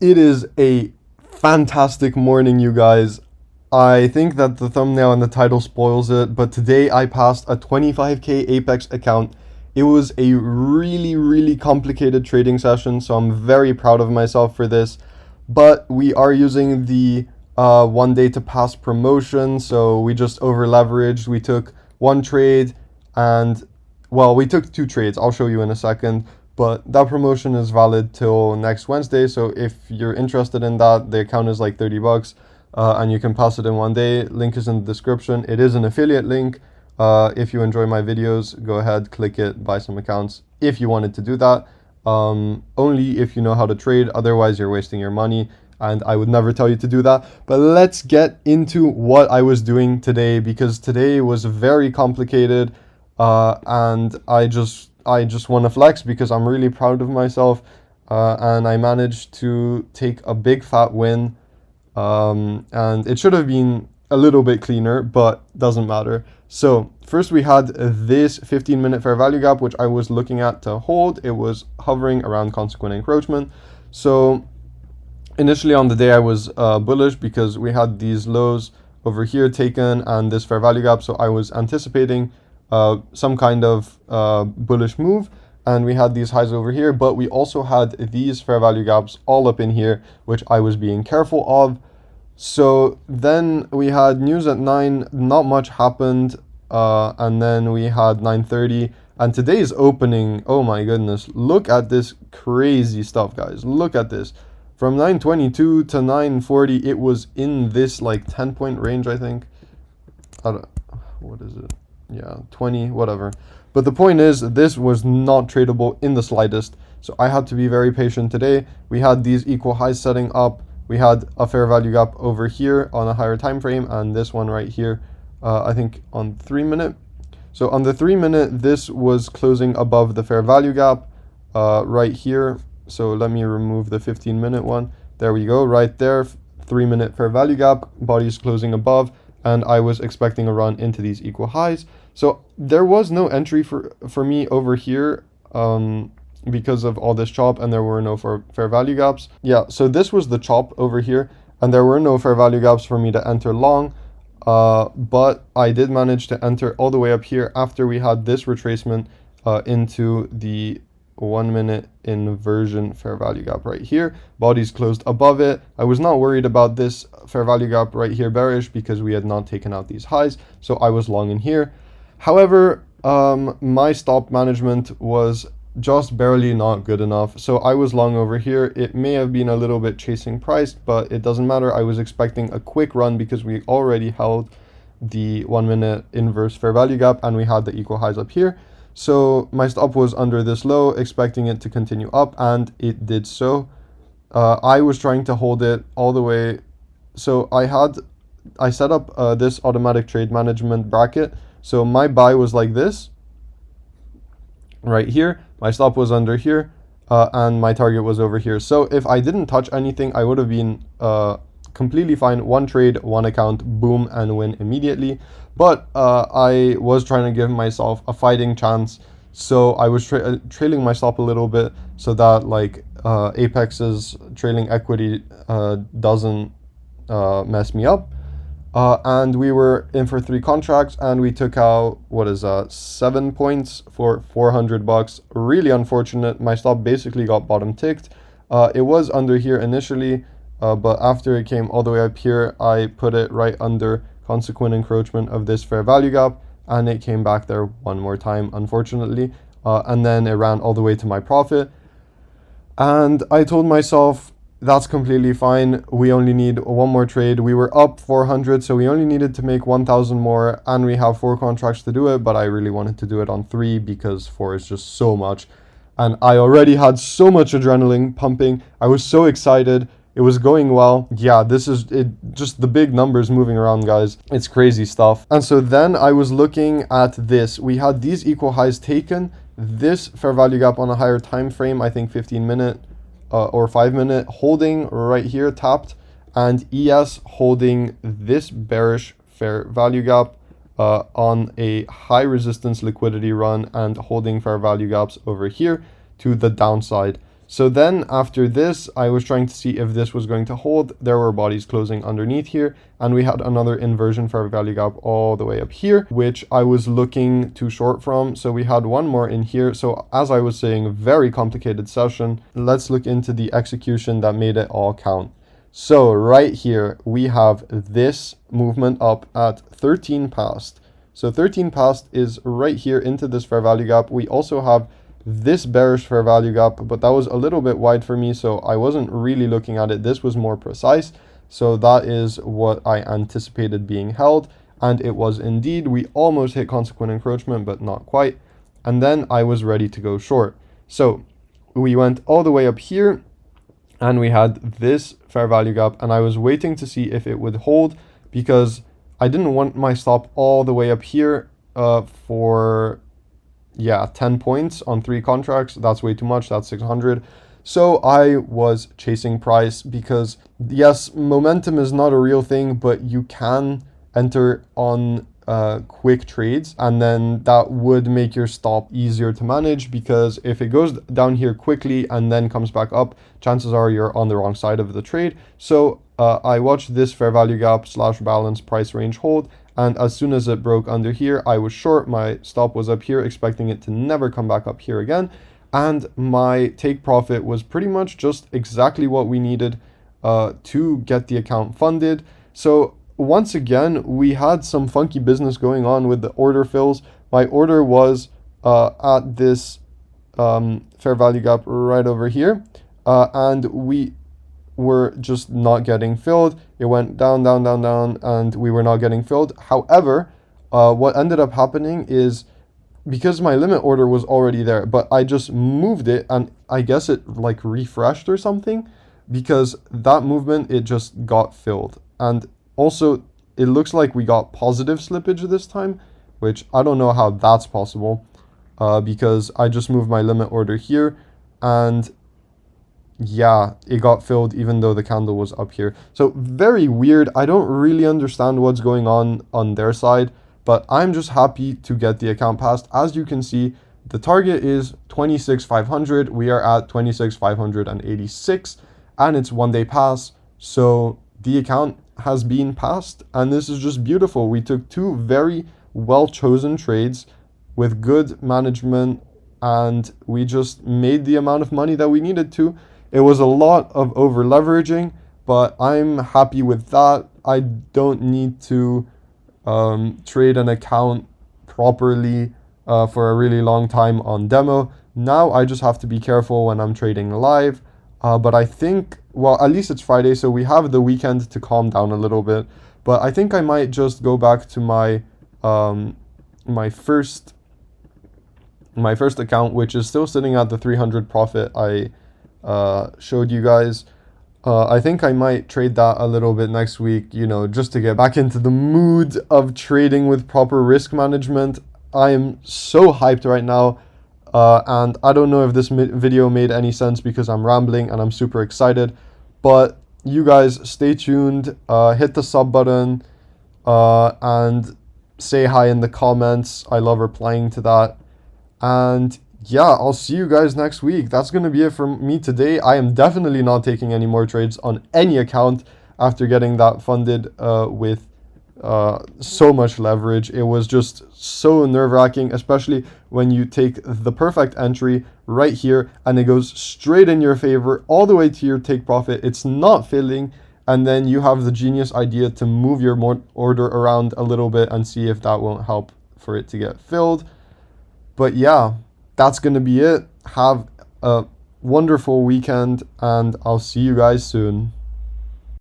It is a fantastic morning, you guys. I think that the thumbnail and the title spoils it, but today I passed a 25k Apex account. It was a really complicated trading session, so I'm very proud of myself for this. But we are using the 1 day to pass promotion, so we just over leveraged. We took one trade and, well, we took two trades. I'll show you in a second. But that promotion is valid till next Wednesday. So if you're interested in that, the account is like 30 bucks and you can pass it in 1 day. Link is in the description. It is an affiliate link. If you enjoy my videos, go ahead, click it, buy some accounts if you wanted to do that. Only if you know how to trade. Otherwise, you're wasting your money. And I would never tell you to do that. But let's get into what I was doing today, because today was very complicated. And I just want to flex because I'm really proud of myself, and I managed to take a big fat win, and it should have been a little bit cleaner, but doesn't matter. So first we had this 15-minute fair value gap, which I was looking at to hold. It was hovering around consequent encroachment. So initially on the day I was bullish because we had these lows over here taken and this fair value gap, so I was anticipating some kind of bullish move, and we had these highs over here, but we also had these fair value gaps all up in here, which I was being careful of. So then we had news at 9, not much happened, and then we had 9:30, and today's opening, oh my goodness, look at this crazy stuff, guys. Look at this. From 9:22 to 9:40, it was in this like 10-point range, I think. What is it? Yeah, 20, whatever. But the point is, this was not tradable in the slightest. So I had to be very patient today. We had these equal highs setting up. We had a fair value gap over here on a higher time frame, and this one right here, I think on 3-minute. So on the 3-minute, this was closing above the fair value gap right here. So let me remove the 15-minute one. There we go, right there. 3-minute fair value gap, body's closing above, and I was expecting a run into these equal highs. So there was no entry for me over here because of all this chop, and there were no fair value gaps. Yeah, so this was the chop over here, and there were no fair value gaps for me to enter long. But I did manage to enter all the way up here after we had this retracement into the 1-minute inversion fair value gap right here. Body's closed above it. I was not worried about this fair value gap right here bearish because we had not taken out these highs, so I was long in here. However, my stop management was just barely not good enough, so I was long over here. It may have been a little bit chasing price, but it doesn't matter. I was expecting a quick run because we already held the 1-minute inverse fair value gap and we had the equal highs up here. So my stop was under this low, expecting it to continue up, and it did so. I was trying to hold it all the way. So I set up this automatic trade management bracket. So my buy was like this, right here. My stop was under here, and my target was over here. So if I didn't touch anything, I would have been completely fine. One trade, one account, boom, and win immediately. But I was trying to give myself a fighting chance, so I was trailing my stop a little bit so that like Apex's trailing equity doesn't mess me up. And we were in for 3 contracts, and we took out, what is that, 7 points for 400 bucks. Really unfortunate. My stop basically got bottom ticked. It was under here initially, but after it came all the way up here, I put it right under consequent encroachment of this fair value gap, and it came back there one more time, unfortunately, and then it ran all the way to my profit. And I told myself, that's completely fine. We only need one more trade. We were up 400, so we only needed to make 1,000 more, and we have 4 contracts to do it, but I really wanted to do it on 3 because 4 is just so much. And I already had so much adrenaline pumping. I was so excited. It was going well. Yeah, this is it. Just the big numbers moving around, guys. It's crazy stuff. And so then I was looking at this. We had these equal highs taken. This fair value gap on a higher time frame, I think 15-minute or 5-minute, holding right here tapped, and ES holding this bearish fair value gap on a high resistance liquidity run and holding fair value gaps over here to the downside. So then after this, I was trying to see if this was going to hold. There were bodies closing underneath here, and we had another inversion fair value gap all the way up here, which I was looking to short from. So we had one more in here. So as I was saying, very complicated session. Let's look into the execution that made it all count. So right here, we have this movement up at 13 past. So 13 past is right here into this fair value gap. We also have this bearish fair value gap, but that was a little bit wide for me, so I wasn't really looking at it. This was more precise. So that is what I anticipated being held, and it was indeed. We almost hit consequent encroachment, but not quite. And then I was ready to go short. So we went all the way up here, and we had this fair value gap, and I was waiting to see if it would hold, because I didn't want my stop all the way up here for 10 points on 3 contracts. That's way too much. That's 600. So I was chasing price, because yes, momentum is not a real thing, but you can enter on quick trades, and then that would make your stop easier to manage, because if it goes down here quickly and then comes back up, chances are you're on the wrong side of the trade. So I watched this fair value gap / balance price range hold, and as soon as it broke under here, I was short. My stop was up here, expecting it to never come back up here again, and my take profit was pretty much just exactly what we needed to get the account funded. So once again, we had some funky business going on with the order fills. My order was at this fair value gap right over here, and we were just not getting filled. It went down, down, down, down, and we were not getting filled. However, what ended up happening is, because my limit order was already there, but I just moved it, and I guess it like refreshed or something, because that movement, it just got filled. And also, it looks like we got positive slippage this time, which I don't know how that's possible, because I just moved my limit order here, and yeah, it got filled even though the candle was up here. So very weird. I don't really understand what's going on their side, but I'm just happy to get the account passed. As you can see, the target is 26,500. We are at 26,586, and it's 1 day pass. So the account has been passed, and this is just beautiful. We took 2 very well chosen trades with good management, and we just made the amount of money that we needed to. It was a lot of over leveraging, but I'm happy with that. I don't need to trade an account properly for a really long time on demo. Now I just have to be careful when I'm trading live. But I think, well, at least it's Friday, so we have the weekend to calm down a little bit. But I think I might just go back to my my first account, which is still sitting at the 300 profit I showed you guys. I think I might trade that a little bit next week, you know, just to get back into the mood of trading with proper risk management. I am so hyped right now, and I don't know if this video made any sense, because I'm rambling and I'm super excited, but you guys stay tuned, hit the sub button, and say hi in the comments. I love replying to that. And yeah, I'll see you guys next week. That's going to be it for me today. I am definitely not taking any more trades on any account after getting that funded with so much leverage. It was just so nerve-wracking, especially when you take the perfect entry right here and it goes straight in your favor all the way to your take profit. It's not filling, and then you have the genius idea to move your order around a little bit and see if that won't help for it to get filled. But yeah, that's going to be it. Have a wonderful weekend, and I'll see you guys soon.